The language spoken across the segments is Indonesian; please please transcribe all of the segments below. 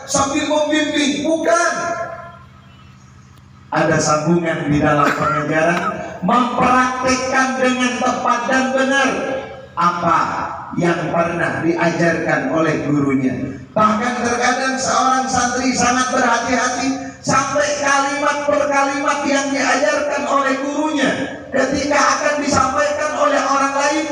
sambil membimbing, bukan. Ada sambungan di dalam pengajaran, mempraktikkan dengan tepat dan benar apa yang pernah diajarkan oleh gurunya. Bahkan terkadang seorang santri sangat berhati-hati sampai kalimat per kalimat yang diajarkan oleh gurunya ketika akan disampaikan oleh orang lain,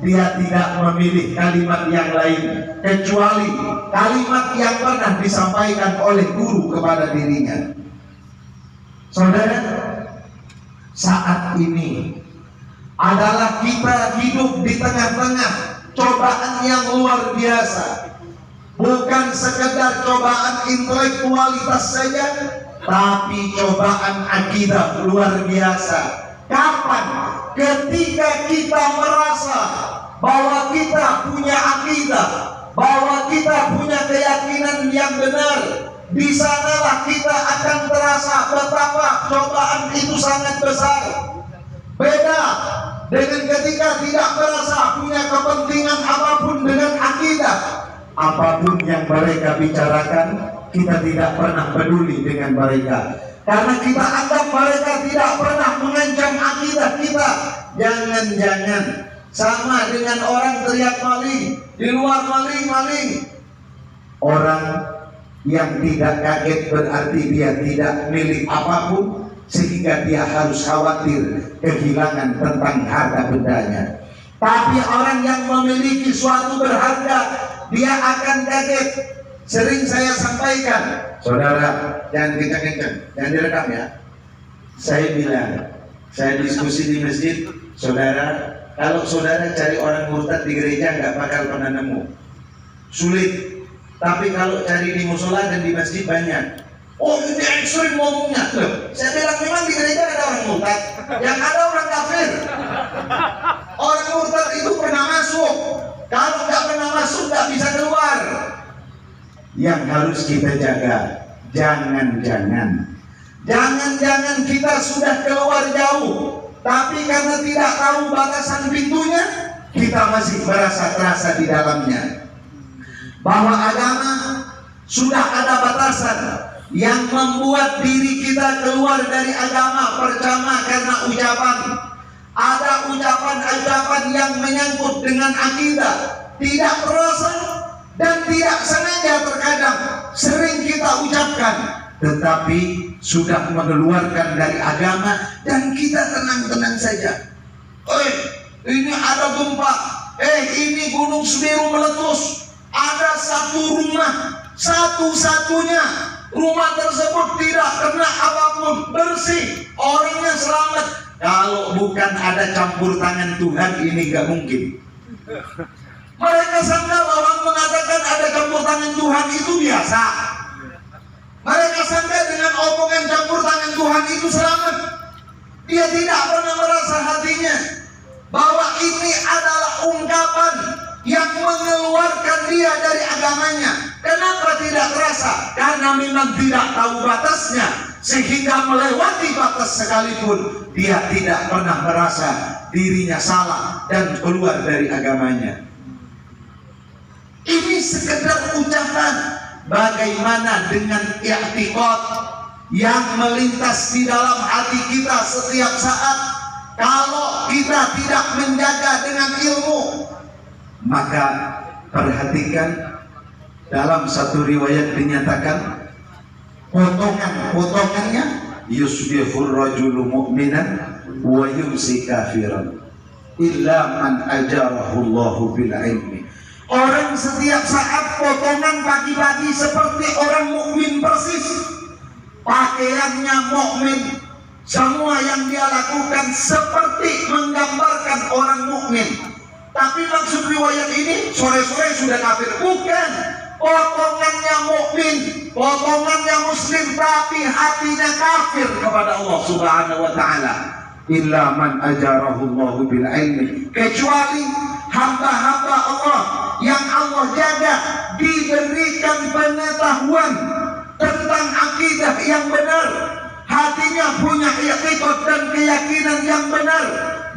dia tidak memilih kalimat yang lain kecuali kalimat yang pernah disampaikan oleh guru kepada dirinya. Saudara, saat ini adalah kita hidup di tengah-tengah cobaan yang luar biasa. Bukan sekedar cobaan intelektualitas saja, tapi cobaan akidah luar biasa. Kapan? Ketika kita merasa bahwa kita punya akidah, bahwa kita punya keyakinan yang benar, di sanalah kita akan terasa betapa cobaan itu sangat besar. Beda dengan ketika tidak merasa punya kepentingan apapun dengan akidah. Apapun yang mereka bicarakan, kita tidak pernah peduli dengan mereka, karena kita anggap mereka tidak pernah mengancam akidah kita. Jangan-jangan sama dengan orang teriak maling, di luar maling, maling. Orang yang tidak kaget berarti dia tidak milik apapun, sehingga dia harus khawatir kehilangan tentang harta bendanya. Tapi orang yang memiliki suatu berharga, dia akan kaget. Sering saya sampaikan, saudara, jangan kencang-kencang, jangan direkam ya. Saya bilang, saya diskusi di masjid, saudara, kalau saudara cari orang murtad di gereja nggak bakal pernah nemu, sulit. Tapi kalau cari di musola dan di masjid banyak. Oh, ini ekstrim ngomongnya. Loh, saya bilang memang di gereja ada orang murtad, yang ada orang kafir. Orang murtad itu pernah masuk. Kalau nggak pernah masuk, nggak bisa keluar. Yang harus kita jaga, jangan-jangan kita sudah keluar jauh, tapi karena tidak tahu batasan pintunya, kita masih merasa terasa di dalamnya. Bahwa agama sudah ada batasan yang membuat diri kita keluar dari agama. Pertama, karena ucapan. Ada ucapan-ucapan yang menyangkut dengan akidah, tidak terasa dan tidak sengaja terkadang sering kita ucapkan, tetapi sudah mengeluarkan dari agama dan kita tenang-tenang saja. Ini ada gempa, ini gunung Semeru meletus, ada satu rumah, satu-satunya rumah tersebut tidak kena apapun, bersih, orangnya selamat. Kalau bukan ada campur tangan Tuhan, ini gak mungkin. Mereka sangka orang mengatakan ada campur tangan Tuhan itu biasa. Mereka sangka dengan omongan campur tangan Tuhan itu selamat. Dia tidak pernah merasa hatinya bahwa ini adalah ungkapan yang mengeluarkan dia dari agamanya. Kenapa tidak terasa? Karena memang tidak tahu batasnya, sehingga melewati batas sekalipun dia tidak pernah merasa dirinya salah dan keluar dari agamanya. Ini sekedar ucapan. Bagaimana dengan i'tiqad yang melintas di dalam hati kita setiap saat? Kalau kita tidak menjaga dengan ilmu, maka perhatikan, dalam satu riwayat dinyatakan potongannya yusbihur rajulu mu'minan wa yumsi kafiran illa man ajarahu Allahu bil ilmi. Orang setiap saat potongan pagi-pagi seperti orang mukmin persis, pakaiannya mukmin, semua yang dia lakukan seperti menggambarkan orang mukmin. Tapi maksud riwayat ini sore-sore sudah kafir, bukan. Potongannya mukmin, potongannya muslim, tapi hatinya kafir kepada Allah Subhanahu wa taala. Illa man ajarahu Allahu bil ilmi, kecuali hamba-hamba Allah yang Allah jaga diberikan pengetahuan tentang akidah yang benar, hatinya punya i'tiqad dan keyakinan yang benar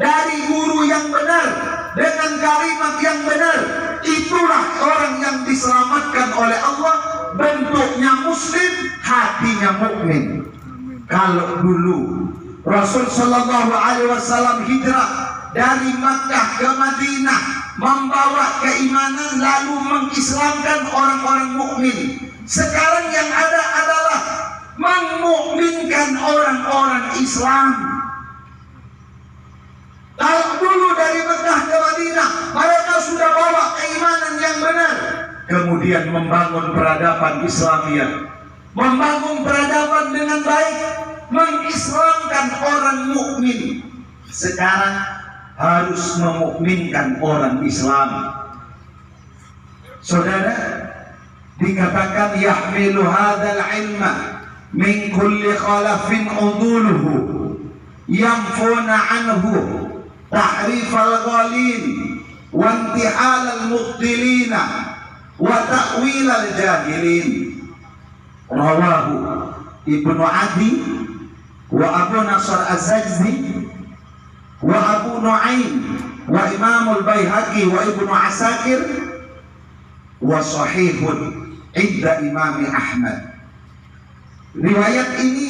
dari guru yang benar dengan kalimat yang benar. Itulah orang yang diselamatkan oleh Allah bentuknya muslim, hatinya mukmin. Kalau dulu Rasul Shallallahu Alaihi Wasallam hijrah dari Makkah ke Madinah membawa keimanan lalu mengislamkan orang-orang mukmin. Sekarang yang ada adalah memukminkan orang-orang Islam. Kalau dulu dari Mekah ke Madinah mereka sudah bawa keimanan yang benar, kemudian membangun peradaban Islamiyah, membangun peradaban dengan baik, mengislamkan orang mukmin. Sekarang harus memukminkan orang Islam. Saudara, dikatakan yahmilu hadzal ilma min kulli khalafin uduluhu yanfuna anhu tahrif al-ghalin wa intihal al-mubtilina wa ta'wil al-jahilin. Rawahu Ibnu Adi wa Abu Nasr Az-Zajzi wa Abu Nu'aim wa Imam Al-Baihaqi wa Ibnu Asakir wa sahihun inda Imam Ahmad. Riwayat ini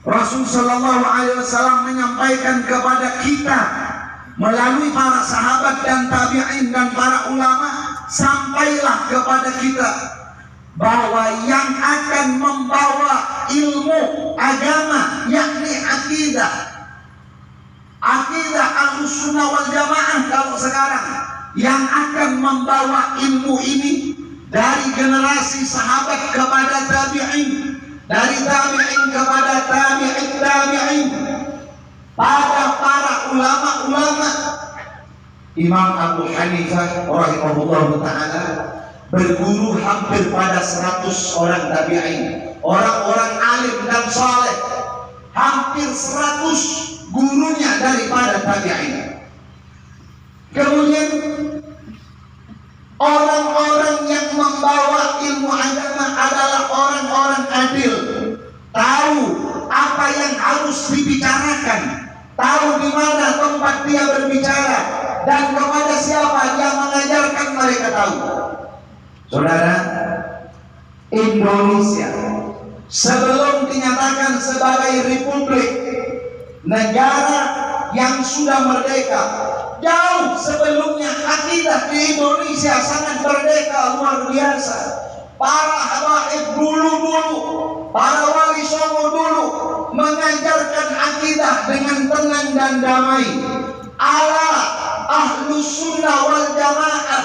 Rasul Shallallahu Alaihi Wasallam menyampaikan kepada kita melalui para sahabat dan tabi'in dan para ulama, sampailah kepada kita bahwa yang akan membawa ilmu agama yakni akidah Ahlussunnah wal Jamaah kalau sekarang, yang akan membawa ilmu ini dari generasi sahabat kepada tabi'in, dari tabi'in kepada tabi'in, pada para ulama-ulama. Imam Abu Hanifah rahimahullah ta'ala berguru hampir pada 100 orang tabi'in, orang-orang alim dan saleh, hampir 100 gurunya daripada tabi'in. Kemudian orang-orang yang membawa ilmu agama adalah orang-orang adil, tahu apa yang harus dibicarakan, tahu di mana tempat dia berbicara, dan kepada siapa dia mengajarkan mereka tahu. Saudara, Indonesia sebelum dinyatakan sebagai republik, negara yang sudah merdeka, jauh sebelumnya akidah di Indonesia sangat merdeka, luar biasa. Para habaib dulu, para wali songo dulu mengajarkan akidah dengan tenang dan damai. Ala Ahlussunnah wal Jamaah,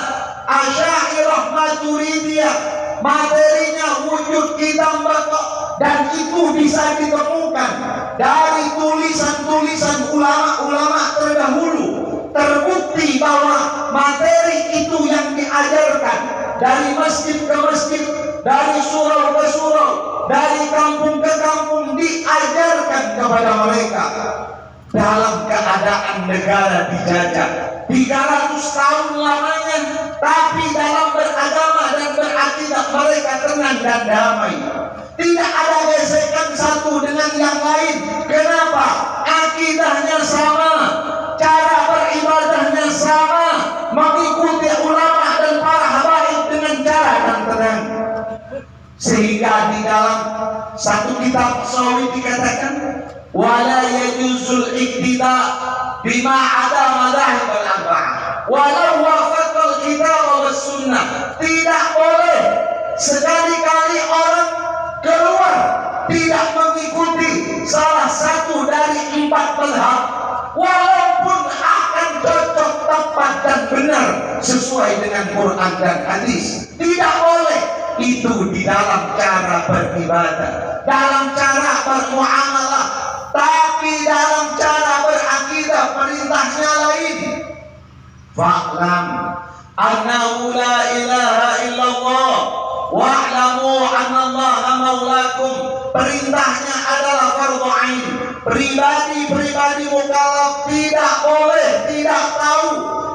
Asy'ariyah, Maturidiyah, materinya wujud kitab batok, dan itu bisa ditemukan dari tulisan-tulisan ulama-ulama terdahulu. Terbukti bahwa materi itu yang diajarkan dari masjid ke masjid, dari surau ke surau, dari kampung ke kampung, diajarkan kepada mereka. Dalam keadaan negara dijajah 300 tahun lamanya, tapi dalam beragama dan berakidah mereka tenang dan damai. Tidak ada gesekan satu dengan yang lain. Kenapa? Akidahnya sama, cara beribadahnya sama, mengikuti ulama dan para habaib dengan cara yang tenang. Sehingga di dalam satu kitab Sawi dikatakan, wala yajuzul iktida bima ada madahib al-arba'ah walau wafaqal kitab wa sunnah. Tidak boleh sekali-kali orang keluar tidak mengikuti salah satu dari 4 mazhab, walaupun akan cocok, tepat dan benar sesuai dengan Quran dan hadis. Tidak boleh. Itu di dalam cara beribadah, dalam cara bermuamalah, tapi dalam cara berakidah perintahnya lain. Fa'lam annahu la ilaha illallah wa'lamu annallaha maulakum. Perintahnya adalah fardhu ain. Pribadi-pribadi mukallaf tidak boleh tidak tahu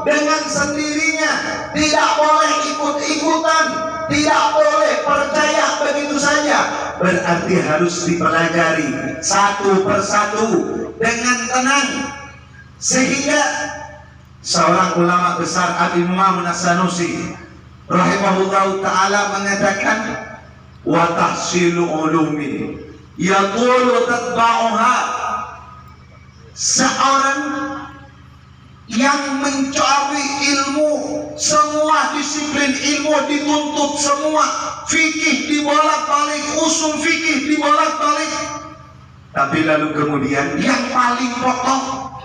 dengan sendirinya, tidak boleh ikut-ikutan, tidak boleh percaya begitu saja. Berarti harus dipelajari satu persatu dengan tenang. Sehingga seorang ulama besar Al-Imam As-Sanusi rahimahullah ta'ala mengatakan, wa tahsilu ulumin yaqulu tatba'uha. Seorang yang mencari ilmu, semua disiplin ilmu dituntut semua, fikih dibolak-balik, usul fikih dibolak-balik, tapi lalu kemudian yang paling pokok,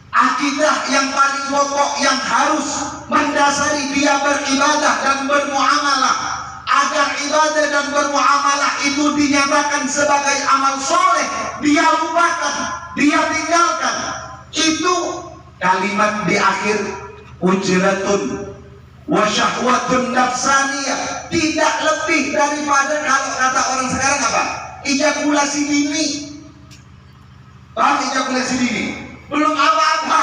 akidah yang paling pokok yang harus mendasari dia beribadah dan bermuamalah, agar ibadah dan bermuamalah itu dinyatakan sebagai amal soleh, dia lupakan, dia tinggalkan. Itu kalimat di akhir ujratun wa syahwatun nafsaniyah, tidak lebih daripada, kalau kata orang sekarang apa, ejakulasi dini. Paham ejakulasi dini? Belum apa-apa,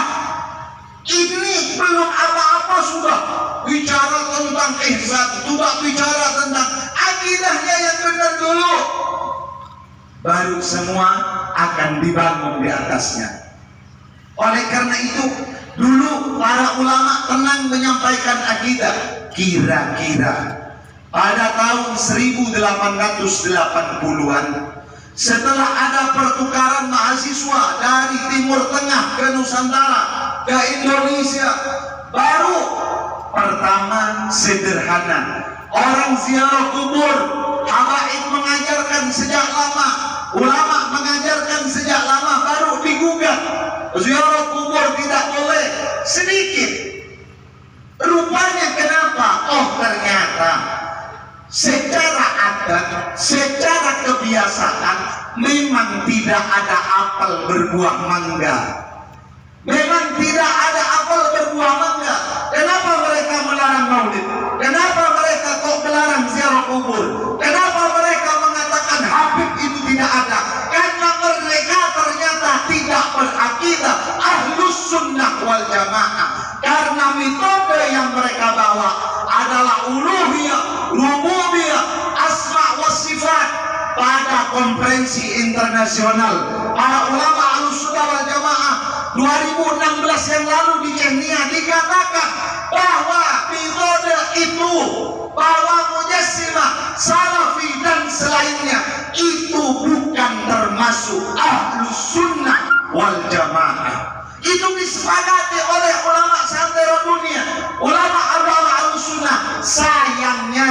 ini belum apa-apa sudah bicara tentang ihsan, sudah bicara tentang akidahnya yang benar dulu, baru semua akan dibangun di atasnya. Oleh karena itu, dulu para ulama tenang menyampaikan akidah. Kira-kira pada tahun 1880-an, setelah ada pertukaran mahasiswa dari Timur Tengah ke Nusantara, ke Indonesia, baru pertama sederhana, orang ziarah kubur. Habaib mengajarkan sejak lama, ulama mengajarkan sejak lama, baru digugat. Ziarah kubur tidak boleh, sedikit. Rupanya kenapa? Oh, ternyata secara adat, secara kebiasaan, memang tidak ada apel berbuah mangga. Memang tidak ada apel berbuah mangga. Kenapa mereka melarang maulid? Kenapa mereka kok melarang ziarah kubur? Kenapa mereka mengatakan Habib itu tidak ada? Karena mereka ternyata tidak berakidah Ahlus Sunnah wal Jamaah. Karena metode yang mereka bawa adalah uluhiyah, rububiyah, asma wa sifat. Pada konferensi internasional para ulama Ahlus Sunnah wal Jamaah 2016 yang lalu di Chechnya dikatakan bahwa metode itu, bahwa Mujassimah, Salafi dan selainnya itu bukan termasuk Ahlus Sunnah wal Jamaah. Itu disepakati oleh ulama santero dunia, ulama Ahlus Sunnah. Sayangnya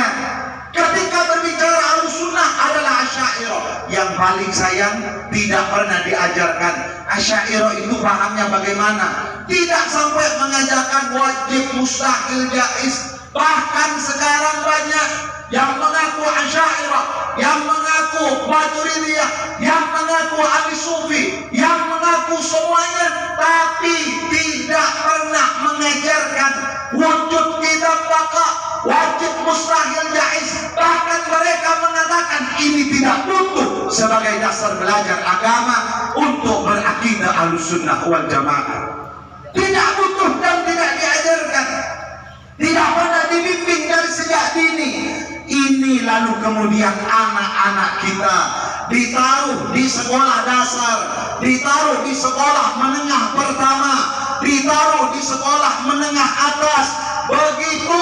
ketika berbicara Ahlus Sunnah adalah Asy'ariyah. Yang paling sayang tidak pernah diajarkan Asy'ariyah itu pahamnya bagaimana. Tidak sampai mengajarkan wajib, mustahil, jaiz. Bahkan sekarang banyak yang mengaku Asy'ariyah, yang mengaku Maturidiyah, yang mengaku Ahli Sufi, yang mengaku semuanya, tapi tidak pernah mengajarkan wujud kitab baqa, wajib, mustahil, jaiz. Bahkan mereka mengatakan ini tidak butuh sebagai dasar belajar agama untuk berakidah Ahlus Sunnah wal Jamaah. Tidak butuh dan tidak diajarkan, tidak pernah dibimbing dari sejak dini. Ini lalu kemudian anak-anak kita ditaruh di sekolah dasar, ditaruh di sekolah menengah pertama, ditaruh di sekolah menengah atas, begitu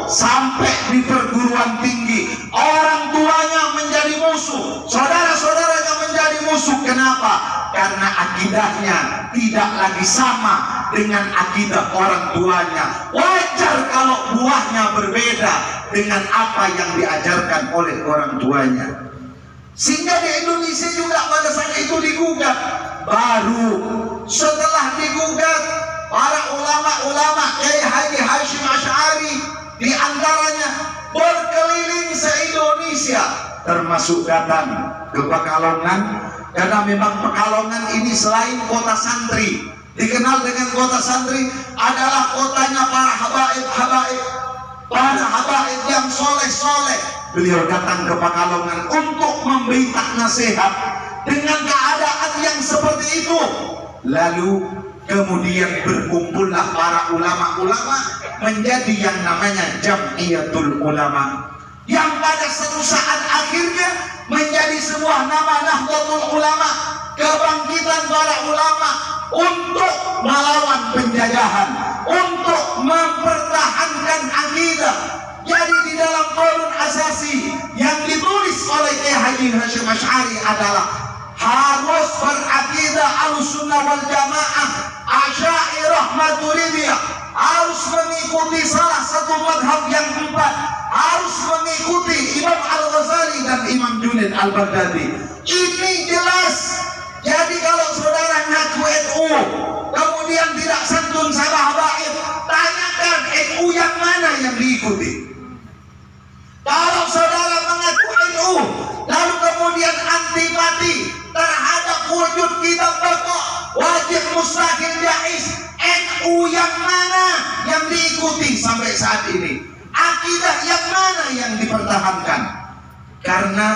sampai di perguruan tinggi. Orang tuanya menjadi musuh, saudara-saudaranya menjadi musuh. Kenapa? Karena akidahnya tidak lagi sama dengan akidah orang tuanya. Wajar kalau buahnya berbeda dengan apa yang diajarkan oleh orang tuanya. Sehingga di Indonesia juga pada saat itu digugat. Baru setelah digugat, para ulama-ulama Kiai Haji Hashim Asy'ari di antaranya berkeliling se-Indonesia, termasuk datang ke Pekalongan, karena memang Pekalongan ini selain kota santri, dikenal dengan kota santri, adalah kotanya para habaib-habaib, para habaib yang soleh-soleh. Beliau datang ke Pekalongan untuk memberikan nasihat dengan keadaan yang seperti itu. Lalu kemudian berkumpullah para ulama-ulama menjadi yang namanya Jam'iyatul Ulama, yang pada suatu saat akhirnya menjadi sebuah nama Nahdlatul Ulama, kebangkitan para ulama untuk melawan penjajahan, untuk mempertahankan akidah. Jadi di dalam qaulun asasi yang ditulis oleh Kiai Haji Hasyim Asy'ari adalah harus berakidah Ahlussunnah wal Jamaah, Asy'ariyah, Maturidiyah, harus mengikuti salah satu madhab yang empat, harus mengikuti Imam Al-Ghazali dan Imam Junaid Al-Baghdadi. Ini jelas. Jadi kalau saudara ngaku NU kemudian tidak santun sama habaib, tanyakan NU yang mana yang diikuti. Kalau saudara mengaku NU lalu kemudian antipati terhadap wujud kitab pokok, wajib, mustahil, jaiz, NU yang mana yang diikuti sampai saat ini? Akidah yang mana yang dipertahankan? Karena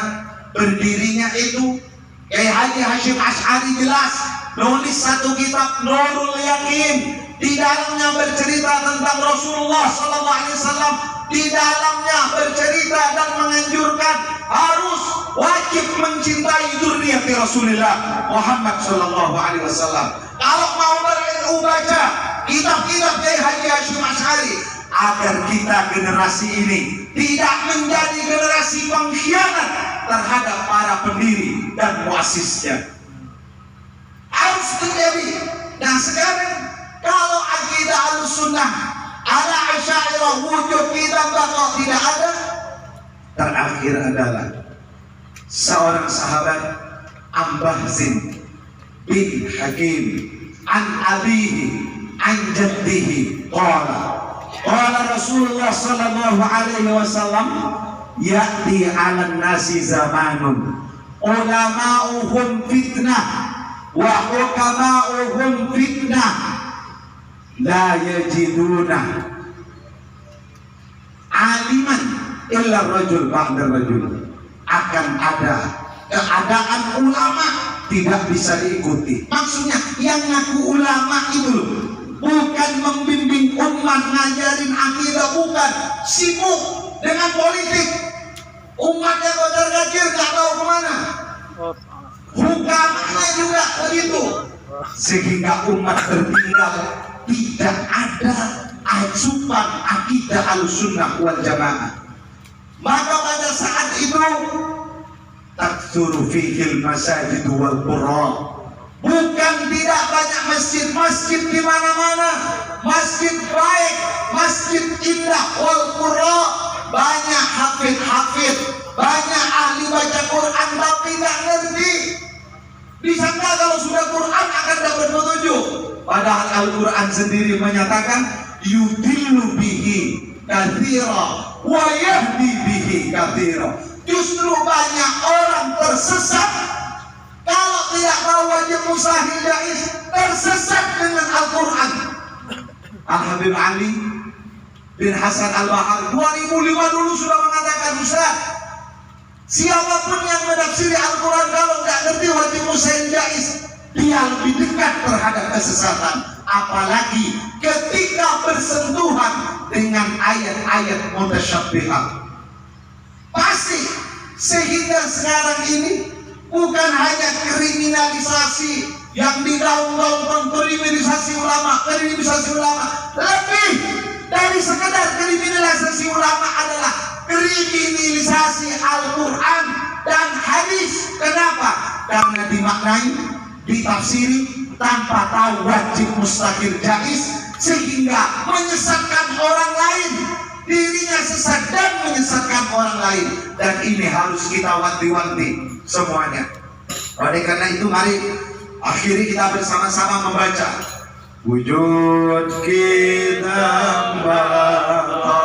berdirinya itu Kiai Haji Hasyim Asy'ari jelas nulis satu kitab Nurul Yaqin, di dalamnya bercerita tentang Rasulullah sallallahu alaihi wasallam, di dalamnya bercerita dan menganjurkan harus wajib mencintai zuriat Rasulullah Muhammad sallallahu alaihi wasallam. Kalau mau ber-NU baca kitab-kitab Kiai Haji Hasyim Asy'ari agar kita generasi ini tidak menjadi generasi pengkhianat terhadap para pendiri dan muasisnya. Harus terjadi. Nah sekarang kalau akidah Ahlussunnah ala Asy'ariyah wujud kitab bakal tidak ada, terakhir adalah seorang sahabat Ambahzin bin Hakim an abihi an jaddihi qala Rasulullah sallallahu alaihi wasallam ya'ti 'alan nasi zamanun ulama'uhum fitnah wa hukama'uhum fitnah la yajiduna aliman illa rajul ba'da rajul. Akan ada keadaan ulama tidak bisa diikuti. Maksudnya yang ngaku ulama itu loh, bukan membimbing umat, ngajarin akidah, bukan, sibuk dengan politik. Umatnya kocar-kacir, gak tahu kemana. Hukamnya juga begitu, sehingga umat tertinggal. Tidak ada asupan akidah Ahlussunnah wal Jamaah. Maka pada saat itu taktsuru fihil masajid wal qura. Bukan tidak banyak masjid-masjid di mana-mana, masjid baik, masjid indah, wal qura, banyak hafid-hafid, banyak ahli baca Quran tapi tidak ngerti. Disangka kalau sudah Quran akan dapat petunjuk, padahal Al-Quran sendiri menyatakan yudillu bihi katsira wa yahdi bihi katsira. Justru banyak orang tersesat kalau tidak tahu wajib, mustahil, jaiz, tersesat dengan Al-Quran. Al-Habib Ali bin Hasan Al-Bahar 2005 dulu sudah mengatakan, Ustaz, siapapun yang menafsiri Al-Quran kalau tidak ngerti wajib, mustahil, jaiz, dia lebih dekat terhadap kesesatan. Apalagi ketika bersentuhan dengan ayat-ayat mutasyabbihah. Pasti sehingga sekarang ini bukan hanya kriminalisasi yang digaung-gaungkan, kriminalisasi ulama, lebih dari sekedar kriminalisasi ulama adalah kriminalisasi Al-Quran dan hadis. Kenapa? Karena dimaknai, ditafsiri tanpa tahu wajib, mustahil, jaiz, sehingga menyesatkan orang lain, dirinya sesat dan menyesatkan orang lain. Dan ini harus kita wanti-wanti semuanya. Oleh karena itu mari akhiri kita bersama-sama membaca wujud kita baqa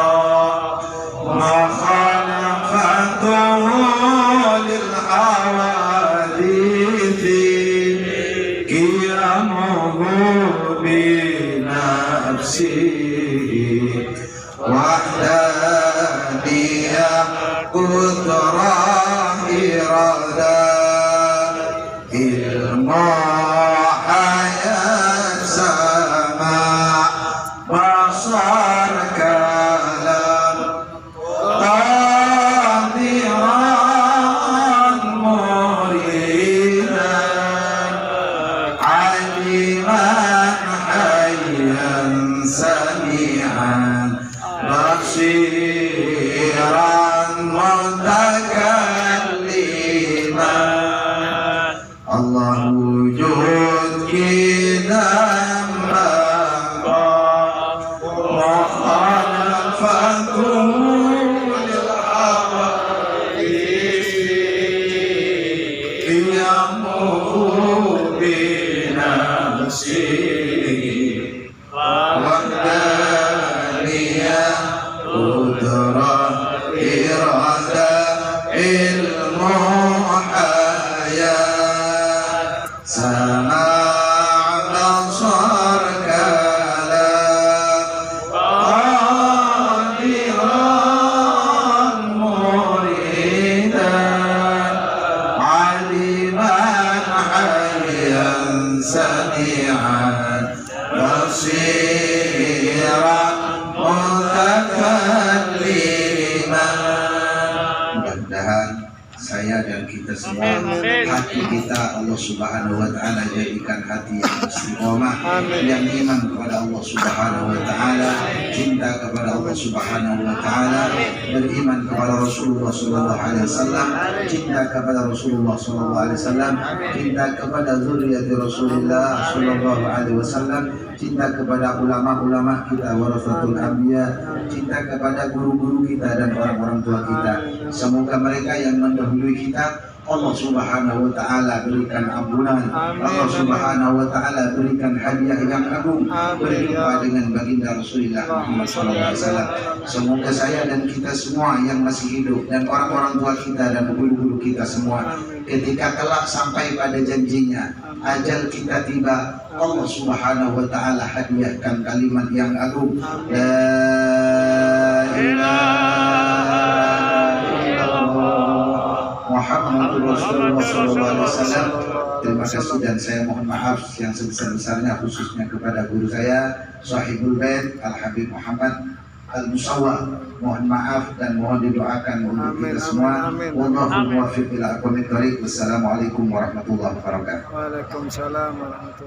ma khalaqatu lil awadithi qiyamuhu bi nafsihi wahdaniyah qudrah irada ilmu hayat sama basar kalam qadiran يمر بنفسه وحدانية قدرة إرادة علم حياة سماع بصر كلام قادرا مريدا علما حيا سميعا بصيرا متكلما. Mudah-mudahan saya dan kita semua, hati kita Allah Subhanahu wa Ta'ala jadikan hati yang istiqomah, yang iman kepada Allah Subhanahu wa Ta'ala, cinta kepada Allah Subhanahu wa Ta'ala, beriman kepada Rasulullah Sallallahu Alaihi Wasallam, cinta kepada Rasulullah Sallallahu Alaihi Wasallam, cinta kepada zuriat Rasulullah Sallallahu Alaihi Wasallam, cinta kepada ulama-ulama kita, warasatul anbiya, cinta kepada guru-guru kita dan orang-orang tua kita. Semoga mereka yang mendahului kita Allah Subhanahu wa Ta'ala berikan ampunan, Allah Subhanahu wa Ta'ala berikan hadiah yang agung, berjumpa dengan baginda Rasulullah Muhammad SAW. Semoga saya dan kita semua yang masih hidup dan orang-orang tua kita dan guru-guru kita semua, ketika kelak sampai pada janjinya, ajal kita tiba, Allah Subhanahu wa Ta'ala hadiahkan kalimat yang agung, la ilaha Muhammadur Rasulullah SAW. Terima kasih dan saya mohon maaf yang sebesar-besarnya khususnya kepada guru saya Sahibul Bait Al-Habib Muhammad Al-Musawwa. Mohon maaf dan mohon didoakan untuk kita semua. Wallahu muwaffiq ila aqwamit thoriq. Wassalamualaikum warahmatullahi wabarakatuh. Waalaikumsalam warahmatullahi wabarakatuh.